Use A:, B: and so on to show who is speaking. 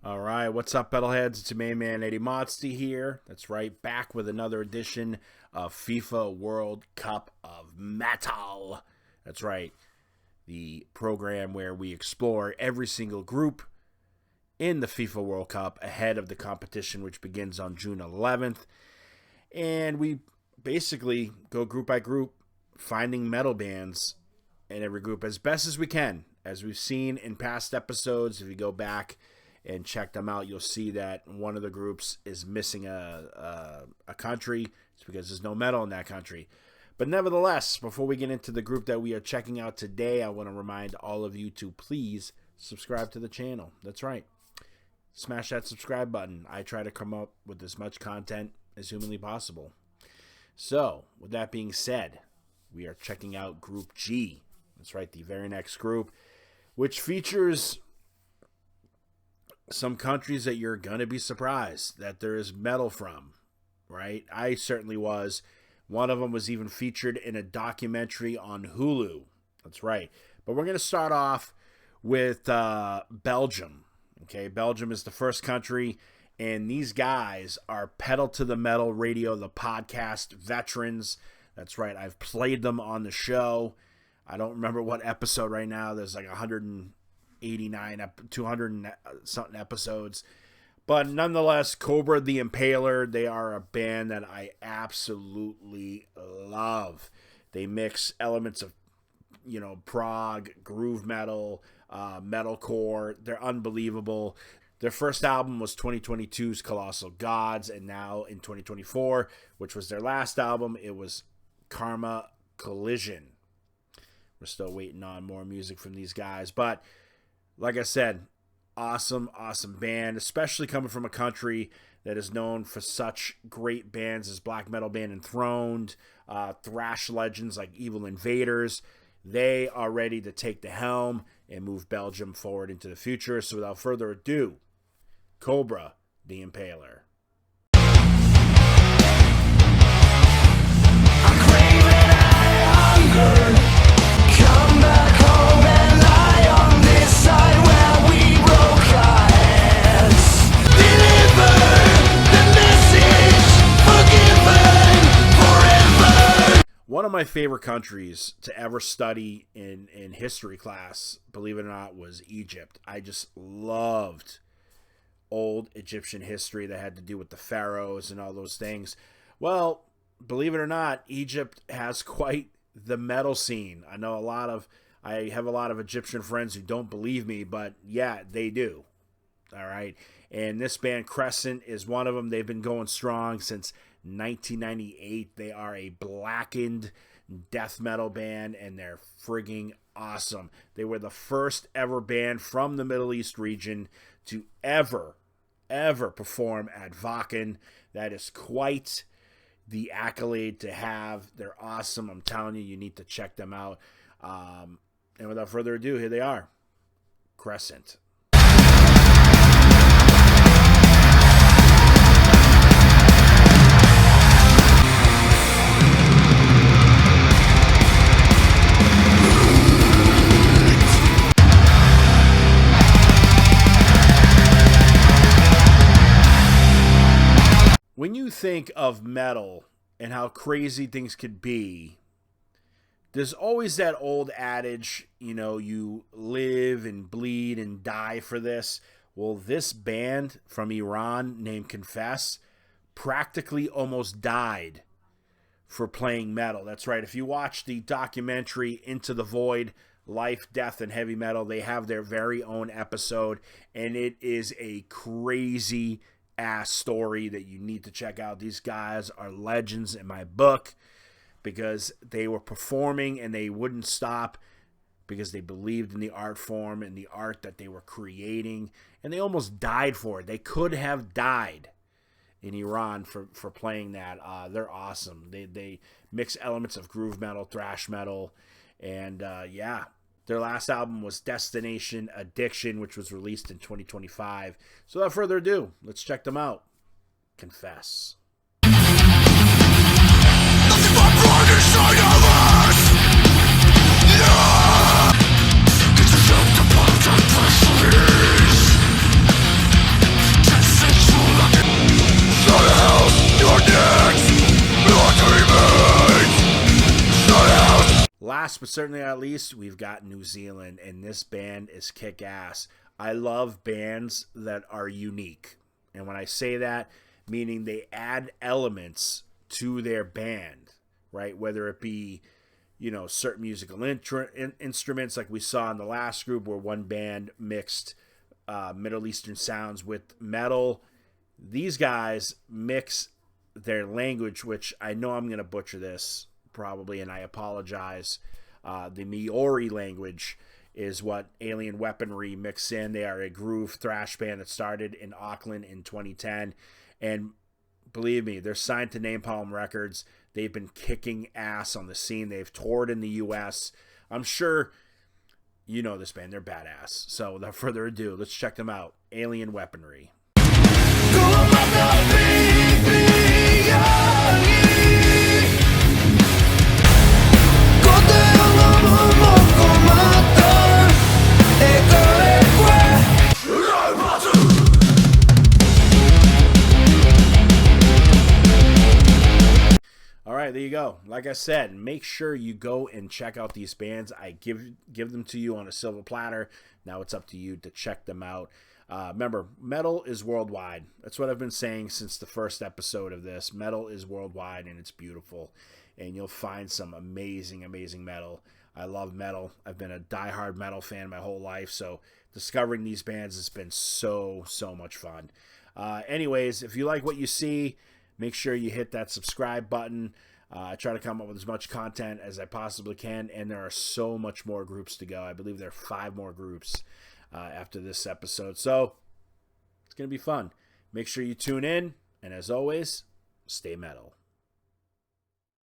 A: All right, what's up, Metalheads? It's your main man, Eddie Motsty here. That's right, back with another edition of FIFA World Cup of Metal. That's right, the program where we explore every single group in the FIFA World Cup ahead of the competition, which begins on June 11th. And we basically go group by group, finding metal bands in every group as best as we can. As we've seen in past episodes, if you go back and check them out, you'll see that one of the groups is missing a country. It's because there's no metal in that country. But nevertheless, before we get into the group that we are checking out today, I want to remind all of you to please subscribe to the channel. That's right. Smash that subscribe button. I try to come up with as much content as humanly possible. So, with that being said, we are checking out Group G. That's right, the very next group, which features some countries that you're going to be surprised that there is metal from, right? I certainly was. One of them was even featured in a documentary on Hulu. That's right. But we're going to start off with Belgium. Okay, Belgium is the first country, and these guys are Pedal to the Metal Radio, the podcast veterans. That's right. I've played them on the show. I don't remember what episode right now. There's like 189, 200 and something episodes. But nonetheless, Cobra the Impaler, they are a band that I absolutely love. They mix elements of, prog, groove metal, metalcore. They're unbelievable. Their first album was 2022's Colossal Gods, and now in 2024, which was their last album, it was Karma Collision. We're still waiting on more music from these guys, but like I said, awesome band, especially coming from a country that is known for such great bands as black metal band Enthroned, thrash legends like Evil Invaders. They are ready to take the helm and move Belgium forward into the future. So without further ado, Cobra the Impaler.
B: I'm craving hunger. Come back home and lie on this side where we broke our heads. Deliver the message, forgiven forever.
A: One of my favorite countries to ever study in history class, believe it or not, was Egypt. I just loved old Egyptian history that had to do with the pharaohs and all those things. Well, believe it or not, Egypt has quite the metal scene. I have a lot of Egyptian friends who don't believe me, but yeah, they do. All right. And this band Crescent is one of them. They've been going strong since 1998. They are a blackened death metal band, and they're frigging awesome. They were the first ever band from the Middle East region to ever perform at Wacken. That is quite the accolade to have. They're awesome. I'm telling you, you need to check them out. And without further ado, here they are. Crescent. When you think of metal and how crazy things could be, there's always that old adage, you live and bleed and die for this. Well, this band from Iran named Confess practically almost died for playing metal. That's right. If you watch the documentary Into the Void, Life, Death, and Heavy Metal, they have their very own episode, and it is a crazy ass story that you need to check out. These guys are legends in my book because they were performing and they wouldn't stop because they believed in the art form and the art that they were creating, and they almost died for it. They could have died in Iran for playing that. They're awesome. They mix elements of groove metal, thrash metal, and their last album was Destination Addiction, which was released in 2025. So without further ado, let's check them out. Confess.
B: Nothing but blood inside of us. Yeah. Get yourself to put that pressure is.
A: last but certainly not least, we've got New Zealand, and this band is kick-ass. I love bands that are unique. And when I say that, meaning they add elements to their band, right? Whether it be, certain musical instruments like we saw in the last group where one band mixed Middle Eastern sounds with metal. These guys mix their language, which I know I'm going to butcher this probably, and I apologize. The Maori language is what Alien Weaponry mix in. They are a groove thrash band that started in Auckland in 2010. And believe me, they're signed to Napalm Records. They've been kicking ass on the scene. They've toured in the U.S. I'm sure you know this band. They're badass. So without further ado, let's check them out. Alien Weaponry. All right, there you go. Like I said, make sure you go and check out these bands. I give them to you on a silver platter. Now it's up to you to check them out. Remember, metal is worldwide. That's what I've been saying since the first episode of this. Metal is worldwide, and it's beautiful. And you'll find some amazing, amazing metal. I love metal. I've been a diehard metal fan my whole life, so discovering these bands has been so, so much fun. Anyways, if you like what you see, make sure you hit that subscribe button. I try to come up with as much content as I possibly can, and there are so much more groups to go. I believe there are 5 more groups after this episode, so it's going to be fun. Make sure you tune in, and as always, stay metal.